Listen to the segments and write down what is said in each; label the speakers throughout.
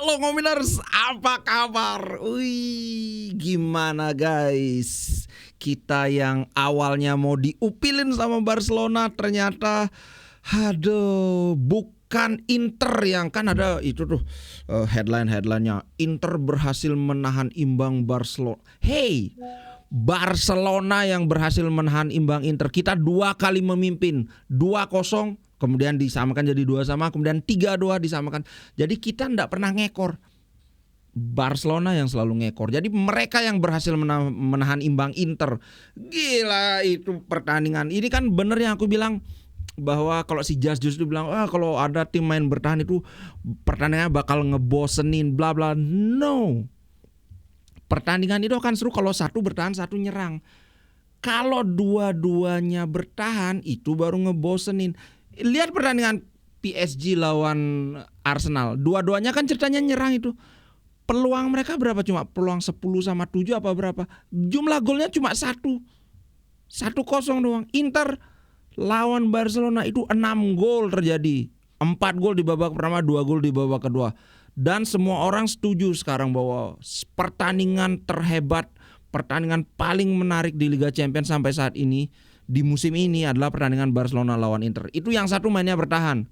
Speaker 1: Halo Ngominers, apa kabar? Wih, gimana guys? Kita yang awalnya mau diupilin sama Barcelona ternyata bukan Inter yang kan ada itu tuh headline-headlinenya Inter berhasil menahan imbang Barcelona. Hey, Barcelona yang berhasil menahan imbang Inter. Kita 2 kali memimpin 2-0, kemudian disamakan jadi 2-2, kemudian 3-2 disamakan. Jadi kita tidak pernah ngekor. Barcelona yang selalu ngekor. Jadi mereka yang berhasil menahan imbang Inter. Gila itu pertandingan. Ini kan bener yang aku bilang bahwa kalau si Just itu bilang kalau ada tim main bertahan itu pertandingannya bakal ngebosenin bla bla. No. Pertandingan itu akan seru kalau satu bertahan, satu nyerang. Kalau dua-duanya bertahan itu baru ngebosenin. Lihat pertandingan PSG lawan Arsenal. Dua-duanya kan ceritanya nyerang itu. Peluang mereka berapa? Cuma peluang 10-7 apa berapa? Jumlah golnya cuma 1-0 doang. Inter lawan Barcelona itu 6 gol terjadi. 4 gol di babak pertama, 2 gol di babak kedua. Dan semua orang setuju sekarang bahwa pertandingan terhebat, pertandingan paling menarik di Liga Champions sampai saat ini di musim ini adalah pertandingan Barcelona lawan Inter. Itu yang satu mainnya bertahan,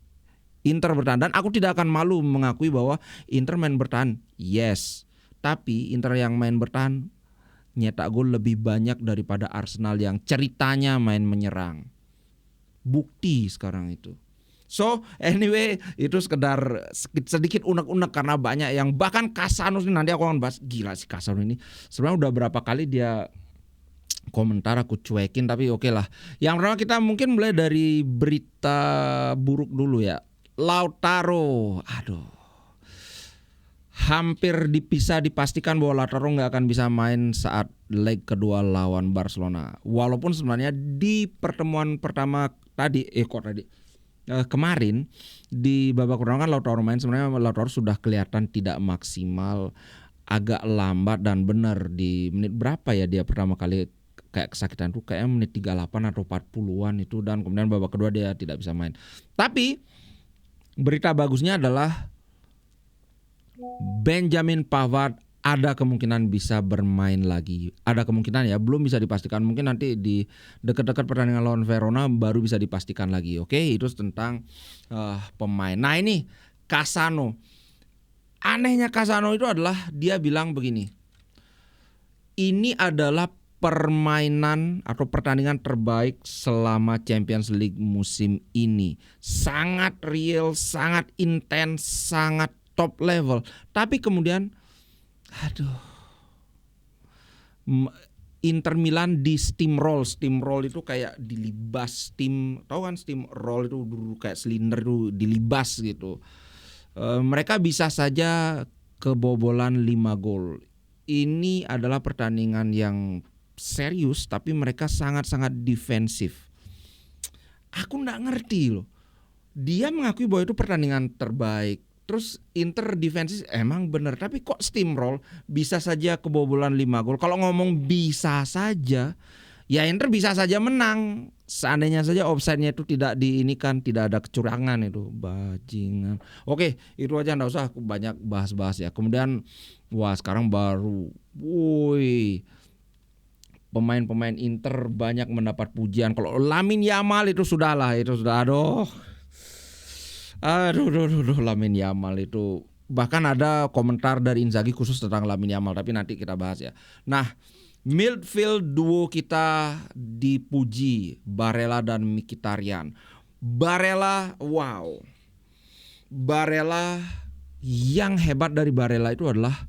Speaker 1: Inter bertahan. Dan aku tidak akan malu mengakui bahwa Inter main bertahan. Yes, tapi Inter yang main bertahan nyetak gol lebih banyak daripada Arsenal yang ceritanya main menyerang. Bukti sekarang itu. So anyway, itu sekedar sedikit unek-unek karena banyak yang bahkan Cassano ini nanti aku akan bahas. Gila si Cassano ini sebenarnya udah berapa kali dia komentar aku cuekin, tapi oke lah. Yang pertama kita mungkin mulai dari berita buruk dulu ya. Lautaro, hampir dipastikan bahwa Lautaro nggak akan bisa main saat leg kedua lawan Barcelona. Walaupun sebenarnya di pertemuan pertama kemarin di babak pertama kan Lautaro main, sebenarnya Lautaro sudah kelihatan tidak maksimal, agak lambat, dan benar di menit berapa ya dia pertama kali kayak kesakitan tuh kayaknya menit 38 atau 40-an itu, dan kemudian babak kedua dia tidak bisa main. Tapi berita bagusnya adalah Benjamin Pavard ada kemungkinan bisa bermain lagi. Ada kemungkinan ya, belum bisa dipastikan. Mungkin nanti di dekat-dekat pertandingan lawan Verona baru bisa dipastikan lagi. Oke, itu tentang pemain. Nah ini Cassano. Anehnya Cassano itu adalah dia bilang begini. Ini adalah permainan atau pertandingan terbaik selama Champions League musim ini. Sangat real, sangat intens, sangat top level. Tapi kemudian Inter Milan di steamroll itu kayak dilibas tahu kan steamroll itu dulu kayak silinder itu dilibas gitu. Mereka bisa saja kebobolan 5 gol. Ini adalah pertandingan yang serius tapi mereka sangat-sangat defensif. Aku nggak ngerti loh. Dia mengakui bahwa itu pertandingan terbaik. Terus Inter defensif emang bener, tapi kok steamroll bisa saja kebobolan 5 gol. Kalau ngomong bisa saja, ya Inter bisa saja menang. Seandainya saja offside-nya itu tidak diinikan, tidak ada kecurangan itu, bajingan. Oke, itu aja, enggak usah aku banyak bahas-bahas ya. Kemudian sekarang baru pemain-pemain Inter banyak mendapat pujian. Kalau Lamine Yamal itu sudah Lamine Yamal itu bahkan ada komentar dari Inzaghi khusus tentang Lamine Yamal, tapi nanti kita bahas ya. Nah, midfield duo kita dipuji, Barella dan Mkhitaryan. Barella yang hebat dari Barella itu adalah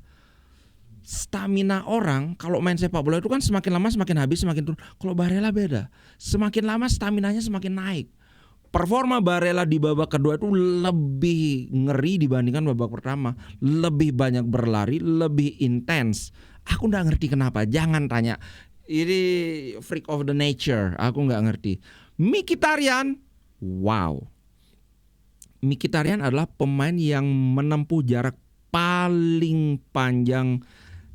Speaker 1: stamina orang. Kalau main sepak bola itu kan semakin lama semakin habis, semakin turun. Kalau Barella beda, semakin lama staminanya semakin naik. Performa Barella di babak kedua itu lebih ngeri dibandingkan babak pertama. Lebih banyak berlari, lebih intens. Aku gak ngerti kenapa, jangan tanya. Ini freak of the nature, aku gak ngerti. Mkhitaryan adalah pemain yang menempuh jarak paling panjang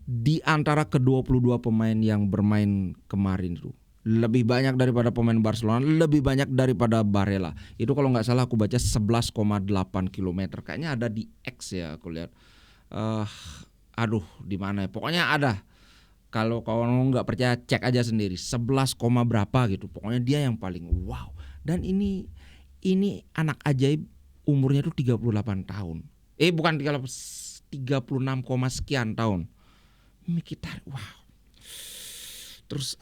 Speaker 1: di antara ke-22 pemain yang bermain kemarin itu. Lebih banyak daripada pemain Barcelona, lebih banyak daripada Barella. Itu kalau nggak salah aku baca 11,8 km. Kayaknya ada di X ya aku lihat. eh di mana ya? Pokoknya ada. Kalau kamu nggak percaya cek aja sendiri. 11, berapa gitu. Pokoknya dia yang paling wow. Dan ini anak ajaib umurnya tuh 38 tahun. Bukan 36, sekian tahun. Mkhitaryan, wow. Terus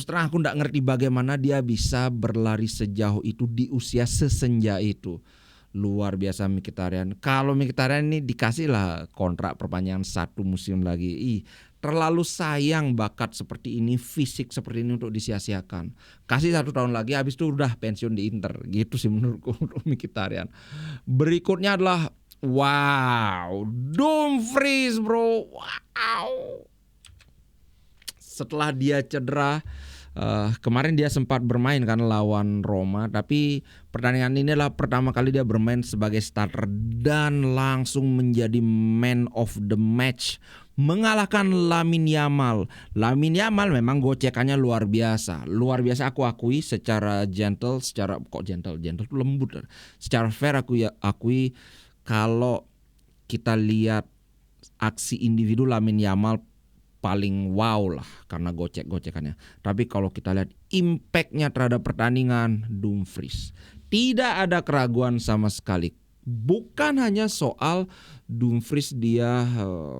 Speaker 1: terang aku nggak ngerti bagaimana dia bisa berlari sejauh itu di usia sesenja itu. Luar biasa Mkhitaryan. Kalau Mkhitaryan ini dikasih lah kontrak perpanjangan 1 musim lagi. Terlalu sayang bakat seperti ini, fisik seperti ini untuk disia-siakan. Kasih 1 tahun lagi, habis itu udah pensiun di Inter. Gitu sih menurutku untuk Mkhitaryan. Berikutnya adalah wow, Dumfries bro. Wow. Setelah dia cedera, kemarin dia sempat bermain kan lawan Roma, tapi pertandingan ini adalah pertama kali dia bermain sebagai starter dan langsung menjadi man of the match, mengalahkan Lamine Yamal. Lamine Yamal memang gocekannya luar biasa aku akui. Secara gentle, gentle tuh lembut. Secara fair aku akui, kalau kita lihat aksi individu Lamine Yamal paling wow lah karena gocekannya. Tapi kalau kita lihat impactnya terhadap pertandingan, Dumfries tidak ada keraguan sama sekali. Bukan hanya soal Dumfries dia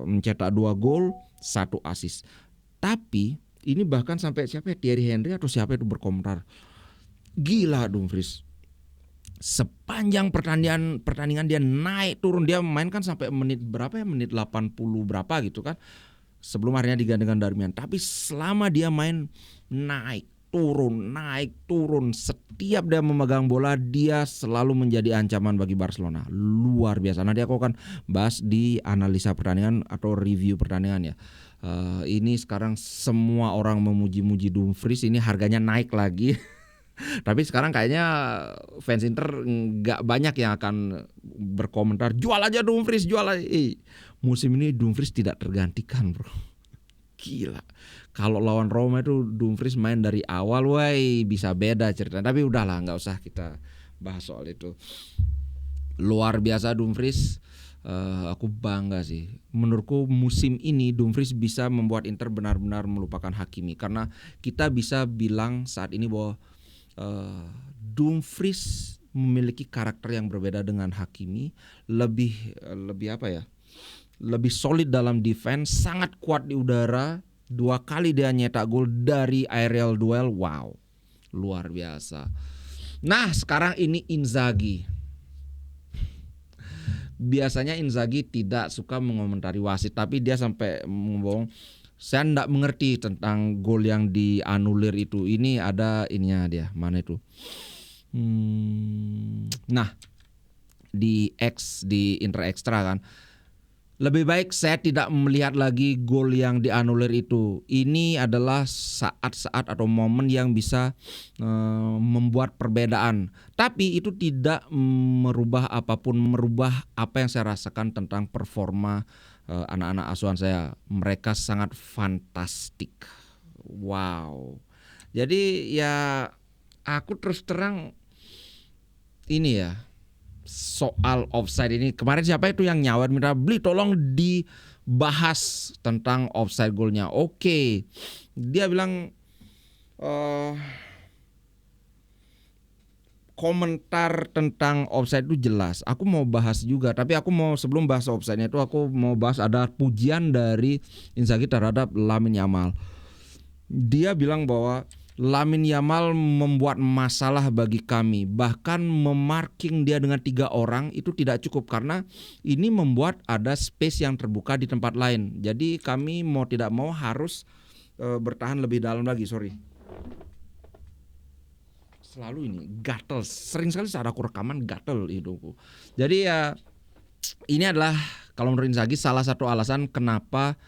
Speaker 1: mencetak 2 gol, 1 assist. Tapi ini bahkan sampai Thierry Henry atau siapa itu berkomentar, gila Dumfries. Sepanjang pertandingan dia naik turun, dia main kan sampai menit berapa ya, menit 80 berapa gitu kan, sebelum akhirnya digantikan Darmian. Tapi selama dia main naik turun, setiap dia memegang bola dia selalu menjadi ancaman bagi Barcelona. Luar biasa. Nanti aku akan bahas di analisa pertandingan atau review pertandingan ya. Ini sekarang semua orang memuji-muji Dumfries, ini harganya naik lagi. Tapi sekarang kayaknya fans Inter nggak banyak yang akan berkomentar jual aja Dumfries, jual aja. Musim ini Dumfries tidak tergantikan bro. Gila. Kalau lawan Roma itu Dumfries main dari awal, bisa beda cerita. Tapi udahlah, nggak usah kita bahas soal itu. Luar biasa Dumfries. Aku bangga sih. Menurutku musim ini Dumfries bisa membuat Inter benar-benar melupakan Hakimi. Karena kita bisa bilang saat ini bahwa Dumfries memiliki karakter yang berbeda dengan Hakimi. Lebih apa ya? Lebih solid dalam defense, sangat kuat di udara. 2 kali dia nyetak gol dari aerial duel. Wow, luar biasa. Nah sekarang ini Inzaghi. Biasanya Inzaghi tidak suka mengomentari wasit, tapi dia sampai ngomong, saya tidak mengerti tentang gol yang dianulir itu. Ini ada ininya dia, mana itu? Nah di Inter Extra kan, lebih baik saya tidak melihat lagi gol yang dianulir itu. Ini adalah saat-saat atau momen yang bisa membuat perbedaan. Tapi itu tidak merubah apapun, merubah apa yang saya rasakan tentang performa anak-anak asuhan saya. Mereka sangat fantastik. Wow. Jadi ya aku terus terang ini ya, soal offside ini kemarin siapa itu yang nyawar minta beli tolong dibahas tentang offside golnya. Oke. Dia bilang komentar tentang offside itu jelas. Aku mau bahas juga, tapi aku mau sebelum bahas offside-nya itu aku mau bahas ada pujian dari Inzaghi terhadap Lamine Yamal. Dia bilang bahwa Lamine Yamal membuat masalah bagi kami. Bahkan memarking dia dengan 3 orang itu tidak cukup, karena ini membuat ada space yang terbuka di tempat lain. Jadi kami mau tidak mau harus bertahan lebih dalam lagi. Sorry. Selalu ini gatel. Sering sekali saat aku rekaman gatel hidungku. Jadi ya ini adalah kalau menurut Inzaghi salah satu alasan kenapa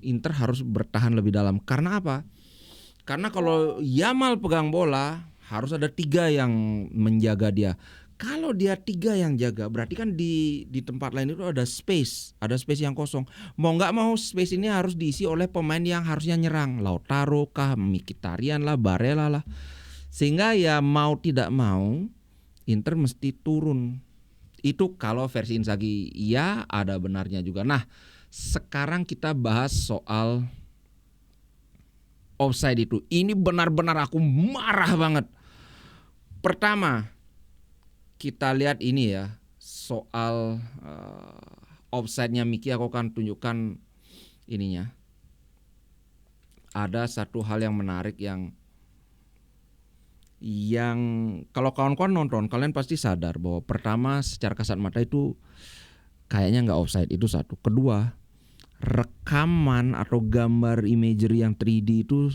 Speaker 1: Inter harus bertahan lebih dalam. Karena apa? Karena kalau Yamal pegang bola harus ada 3 yang menjaga dia. Kalau dia 3 yang jaga, berarti kan di tempat lain itu ada space yang kosong. Mau nggak mau space ini harus diisi oleh pemain yang harusnya nyerang. Lautaro kah, Mkhitaryan lah, Barella lah. Sehingga ya mau tidak mau Inter mesti turun. Itu kalau versi Inzaghi, ya ada benarnya juga. Nah, sekarang kita bahas soal offside itu. Ini benar-benar aku marah banget. Pertama, kita lihat ini ya, soal offside-nya Miki. Aku akan tunjukkan ininya. Ada satu hal yang menarik yang kalau kawan-kawan nonton, kalian pasti sadar bahwa pertama, secara kasat mata itu kayaknya nggak offside, itu satu. Kedua, rekaman atau gambar imagery yang 3D itu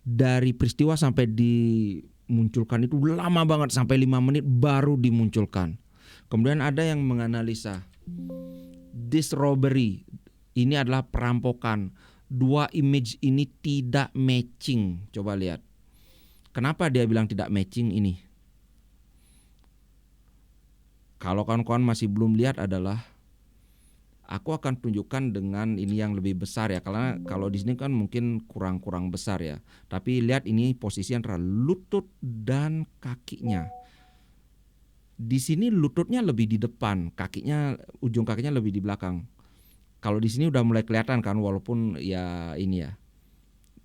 Speaker 1: dari peristiwa sampai dimunculkan itu lama banget, sampai 5 menit baru dimunculkan. Kemudian ada yang menganalisa this robbery, ini adalah perampokan. Dua image ini tidak matching. Coba lihat. Kenapa dia bilang tidak matching ini? Kalau kawan-kawan masih belum lihat adalah, aku akan tunjukkan dengan ini yang lebih besar ya. Karena kalau di sini kan mungkin kurang besar ya. Tapi lihat ini posisi antara lutut dan kakinya. Di sini lututnya lebih di depan, ujung kakinya lebih di belakang. Kalau di sini udah mulai kelihatan kan, walaupun ya ini ya.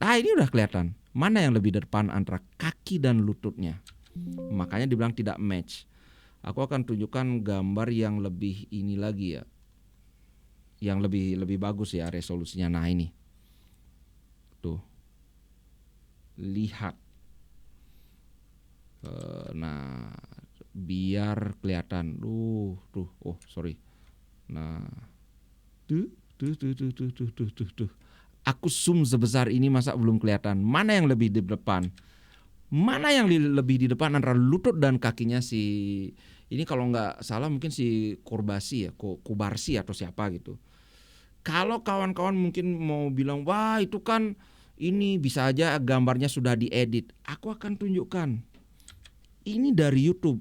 Speaker 1: Nah, ini udah kelihatan. Mana yang lebih depan antara kaki dan lututnya. Makanya dibilang tidak match. Aku akan tunjukkan gambar yang lebih ini lagi ya. Yang lebih bagus ya resolusinya. Nah ini. Tuh. Lihat. Nah, biar kelihatan. Tuh. Oh, sorry. Nah. Tuh. Aku zoom sebesar ini masa belum kelihatan. Mana yang lebih di depan? Mana yang lebih di depan antara lutut dan kakinya si ini, kalau nggak salah mungkin si Kubarsi atau siapa gitu. Kalau kawan-kawan mungkin mau bilang, wah itu kan ini bisa aja gambarnya sudah diedit. Aku akan tunjukkan. Ini dari YouTube.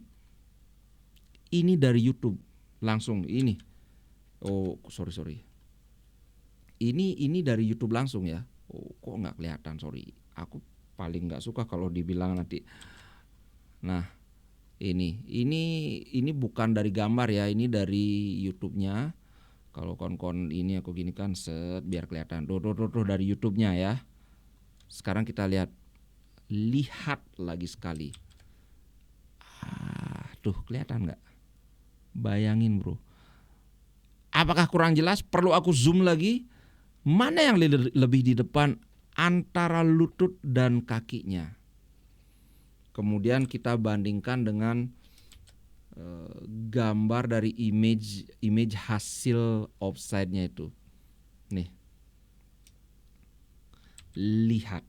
Speaker 1: Ini dari YouTube langsung ini. Oh sorry. Ini dari YouTube langsung ya. Oh, kok nggak kelihatan, sorry. Aku paling nggak suka kalau dibilang nanti. Nah, ini bukan dari gambar ya, ini dari YouTube-nya. Kalau kon ini aku gini kan, set biar kelihatan. Tuh dari YouTube-nya ya. Sekarang kita lihat lagi sekali. Tuh kelihatan nggak? Bayangin bro. Apakah kurang jelas? Perlu aku zoom lagi? Mana yang lebih di depan antara lutut dan kakinya? Kemudian kita bandingkan dengan gambar dari image hasil offside-nya itu. Nih. Lihat.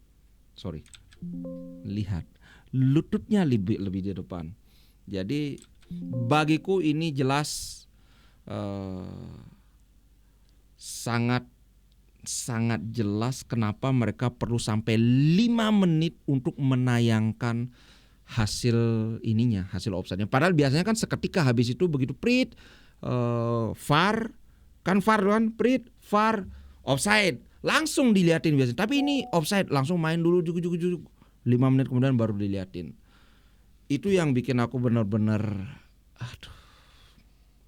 Speaker 1: Lututnya lebih di depan. Jadi bagiku ini jelas sangat jelas kenapa mereka perlu sampai 5 menit untuk menayangkan hasil offside-nya. Padahal biasanya kan seketika habis itu begitu VAR kan offside langsung diliatin biasanya. Tapi ini offside langsung main dulu juk 5 menit kemudian baru diliatin. Itu yang bikin aku benar-benar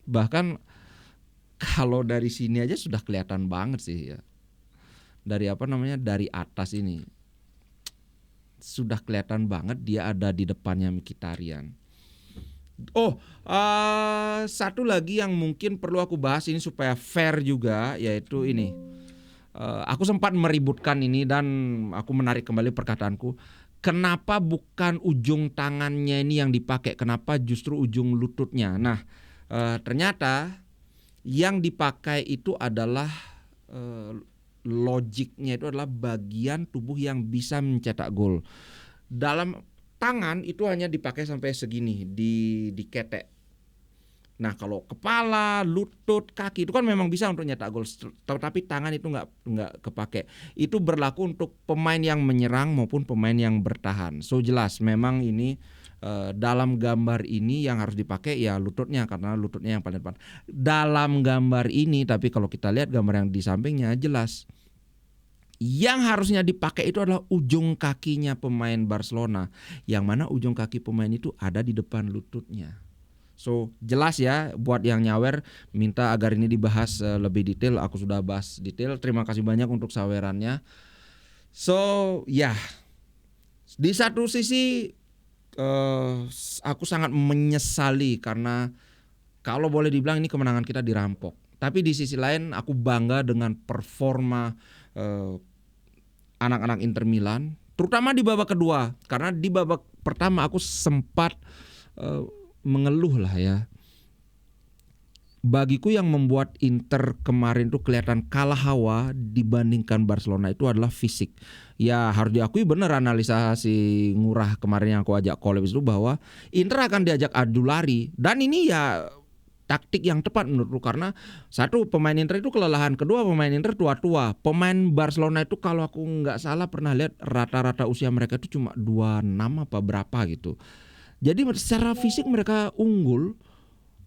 Speaker 1: bahkan kalau dari sini aja sudah kelihatan banget sih ya. Dari atas ini sudah kelihatan banget dia ada di depannya Mkhitaryan. Satu lagi yang mungkin perlu aku bahas ini supaya fair juga, yaitu ini. Aku sempat meributkan ini dan aku menarik kembali perkataanku. Kenapa bukan ujung tangannya ini yang dipakai? Kenapa justru ujung lututnya? Nah, ternyata yang dipakai itu adalah logiknya itu adalah bagian tubuh yang bisa mencetak gol. Dalam tangan itu hanya dipakai sampai segini, di ketek. Nah kalau kepala, lutut, kaki itu kan memang bisa untuk nyetak gol, tapi tangan itu nggak kepake. Itu berlaku untuk pemain yang menyerang maupun pemain yang bertahan. So jelas memang ini dalam gambar ini yang harus dipakai ya lututnya, karena lututnya yang paling depan dalam gambar ini. Tapi kalau kita lihat gambar yang di sampingnya, jelas yang harusnya dipakai itu adalah ujung kakinya pemain Barcelona, yang mana ujung kaki pemain itu ada di depan lututnya. So jelas ya, buat yang nyawer minta agar ini dibahas lebih detail, aku sudah bahas detail. Terima kasih banyak untuk sawerannya. So ya, di satu sisi aku sangat menyesali karena kalau boleh dibilang ini kemenangan kita dirampok. Tapi di sisi lain aku bangga dengan performa anak-anak Inter Milan, terutama di babak kedua. Karena di babak pertama aku sempat mengeluh lah ya. Bagiku yang membuat Inter kemarin tuh kelihatan kalah hawa dibandingkan Barcelona itu adalah fisik. Ya harus diakui benar analisa si Ngurah kemarin yang aku ajak kolaps itu bahwa Inter akan diajak adu lari. Dan ini ya taktik yang tepat menurutku karena satu, pemain Inter itu kelelahan, kedua pemain Inter tua-tua. Pemain Barcelona itu kalau aku nggak salah pernah lihat rata-rata usia mereka itu cuma 26 apa berapa gitu. Jadi secara fisik mereka unggul.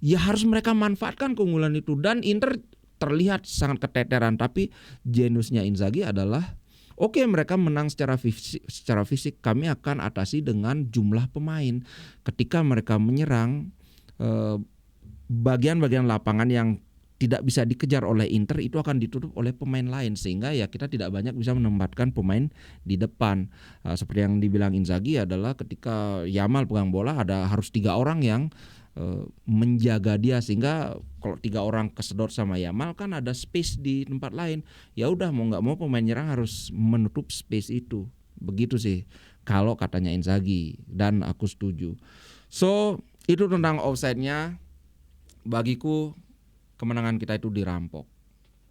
Speaker 1: Ya harus mereka manfaatkan keunggulan itu. Dan Inter terlihat sangat keteteran. Tapi jeniusnya Inzaghi adalah oke, mereka menang secara fisik, kami akan atasi dengan jumlah pemain. Ketika mereka menyerang, bagian-bagian lapangan yang tidak bisa dikejar oleh Inter itu akan ditutup oleh pemain lain. Sehingga ya kita tidak banyak bisa menempatkan pemain di depan. Seperti yang dibilang Inzaghi adalah ketika Yamal pegang bola harus 3 orang yang menjaga dia, sehingga kalau 3 orang kesedot sama Yamal kan ada space di tempat lain. Ya udah mau nggak mau pemain nyerang harus menutup space itu. Begitu sih kalau katanya Inzaghi, dan aku setuju. So itu tentang offside-nya. Bagiku kemenangan kita itu dirampok.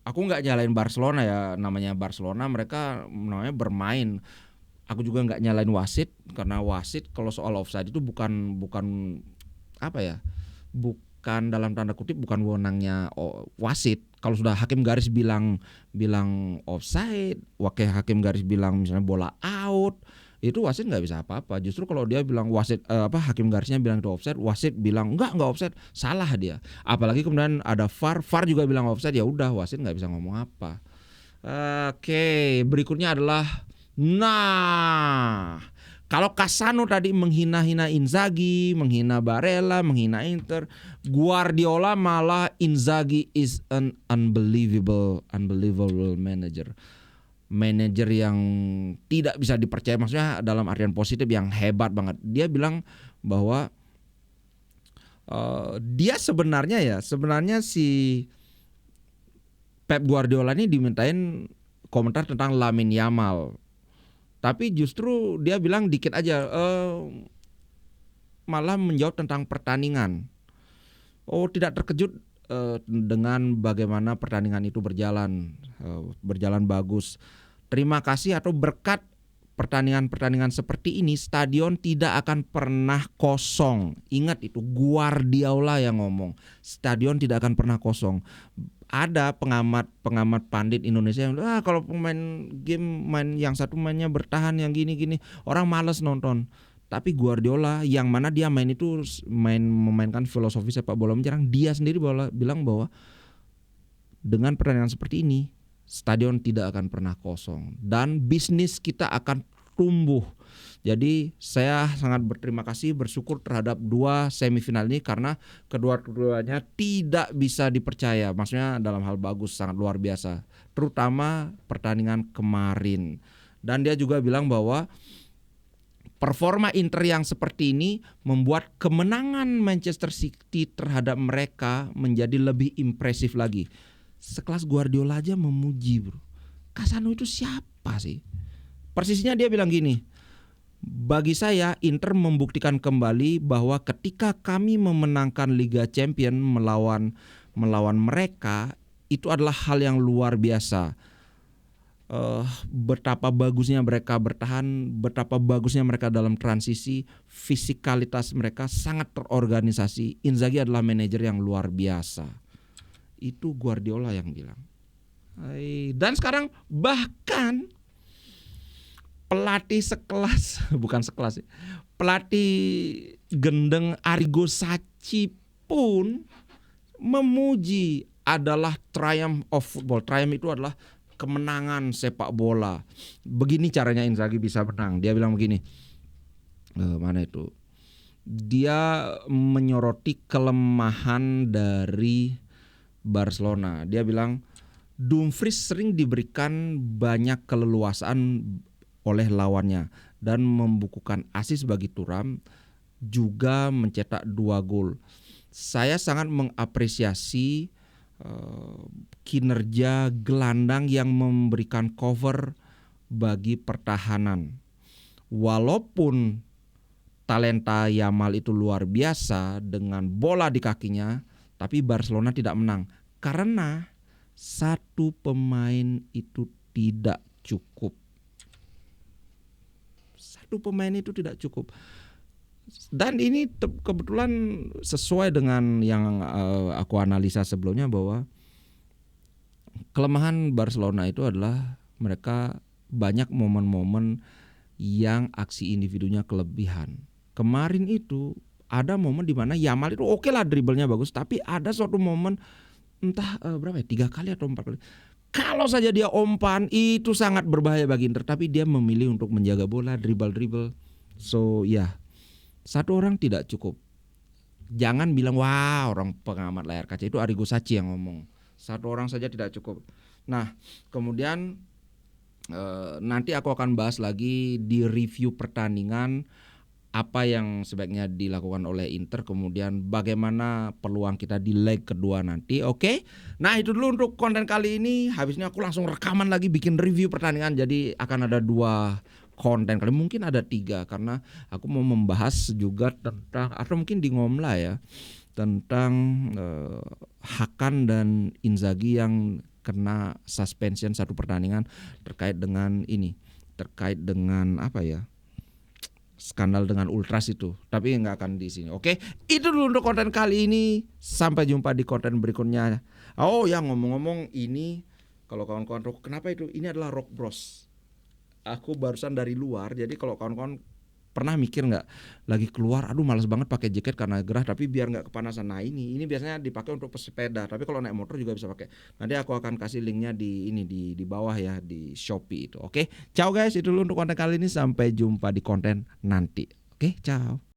Speaker 1: Aku nggak nyalain Barcelona ya, namanya Barcelona mereka namanya bermain. Aku juga nggak nyalain wasit karena wasit kalau soal offside itu bukan apa ya, bukan dalam tanda kutip bukan wewenangnya wasit. Kalau sudah hakim garis bilang offside, wakil hakim garis bilang misalnya bola out, itu wasit nggak bisa apa-apa. Justru kalau dia bilang wasit hakim garisnya bilang itu offside, wasit bilang enggak offside, salah dia. Apalagi kemudian ada VAR juga bilang offside, ya udah wasit nggak bisa ngomong apa. Oke, berikutnya adalah kalau Cassano tadi menghina-hina Inzaghi, menghina Barella, menghina Inter, Guardiola malah Inzaghi is an unbelievable manager. Manager yang tidak bisa dipercaya, maksudnya dalam artian positif, yang hebat banget. Dia bilang bahwa dia sebenarnya si Pep Guardiola ini dimintain komentar tentang Lamine Yamal. Tapi justru dia bilang dikit aja, malah menjawab tentang pertandingan. Tidak terkejut dengan bagaimana pertandingan itu berjalan bagus. Terima kasih atau berkat pertandingan-pertandingan seperti ini, stadion tidak akan pernah kosong. Ingat itu, Guardiola yang ngomong, stadion tidak akan pernah kosong. Ada pengamat pandit Indonesia yang kalau pemain game yang satu mainnya bertahan yang gini orang malas nonton. Tapi Guardiola yang mana dia memainkan filosofi sepak bola menyerang, dia sendiri bilang bahwa dengan pertandingan seperti ini stadion tidak akan pernah kosong dan bisnis kita akan tumbuh. Jadi saya sangat berterima kasih, bersyukur terhadap 2 semifinal ini karena kedua-duanya tidak bisa dipercaya. Maksudnya dalam hal bagus, sangat luar biasa. Terutama pertandingan kemarin. Dan dia juga bilang bahwa performa Inter yang seperti ini membuat kemenangan Manchester City terhadap mereka menjadi lebih impresif lagi. Sekelas Guardiola aja memuji, bro. Cassano itu siapa sih? Persisnya dia bilang gini, bagi saya Inter membuktikan kembali bahwa ketika kami memenangkan Liga Champions melawan mereka, itu adalah hal yang luar biasa. Betapa bagusnya mereka bertahan, betapa bagusnya mereka dalam transisi, fisikalitas mereka sangat terorganisasi. Inzaghi adalah manajer yang luar biasa. Itu Guardiola yang bilang. Dan sekarang bahkan pelatih pelatih gendeng Arrigo Sacchi pun memuji adalah triumph of football. Triumph itu adalah kemenangan sepak bola. Begini caranya Inzaghi bisa menang. Dia bilang begini, mana itu? dia menyoroti kelemahan dari Barcelona. Dia bilang Dumfries sering diberikan banyak keleluasaan oleh lawannya dan membukukan assist bagi Thuram, juga mencetak 2 gol. Saya sangat mengapresiasi kinerja gelandang yang memberikan cover bagi pertahanan. Walaupun talenta Yamal itu luar biasa dengan bola di kakinya, tapi Barcelona tidak menang karena satu pemain itu tidak cukup. Satu pemain itu tidak cukup. Dan ini kebetulan sesuai dengan yang aku analisa sebelumnya, bahwa kelemahan Barcelona itu adalah mereka banyak momen-momen yang aksi individunya kelebihan. Kemarin itu ada momen di mana Yamal itu oke lah dribblenya bagus, tapi ada suatu momen entah berapa ya, 3 kali atau 4 kali. Kalau saja dia umpan itu sangat berbahaya bagi Inter, tapi dia memilih untuk menjaga bola, dribble. So ya, satu orang tidak cukup. Jangan bilang wah orang pengamat layar kaca, itu Arrigo Sacchi yang ngomong. Satu orang saja tidak cukup. Nah, kemudian nanti aku akan bahas lagi di review pertandingan apa yang sebaiknya dilakukan oleh Inter, kemudian bagaimana peluang kita di leg kedua nanti. Oke. Nah, itu dulu untuk konten kali ini. Habisnya aku langsung rekaman lagi bikin review pertandingan. Jadi akan ada 2 konten, kali mungkin ada 3, karena aku mau membahas juga tentang, atau mungkin di Ngomla ya, tentang Hakan dan Inzaghi yang kena suspension 1 pertandingan terkait dengan ini, terkait dengan apa ya, skandal dengan Ultras itu, tapi nggak akan di sini. Oke, itu dulu untuk konten kali ini. Sampai jumpa di konten berikutnya. Oh ya, ngomong-ngomong ini, kalau kawan-kawan kenapa itu? Ini adalah Rock Bros. Aku barusan dari luar, jadi kalau kawan-kawan pernah mikir nggak, lagi keluar, aduh malas banget pakai jaket karena gerah, tapi biar nggak kepanasan. Nah ini biasanya dipakai untuk pesepeda, tapi kalau naik motor juga bisa pakai. Nanti aku akan kasih linknya di ini di bawah ya, di Shopee itu. Oke, ciao guys, itu dulu untuk konten kali ini. Sampai jumpa di konten nanti. Oke, ciao.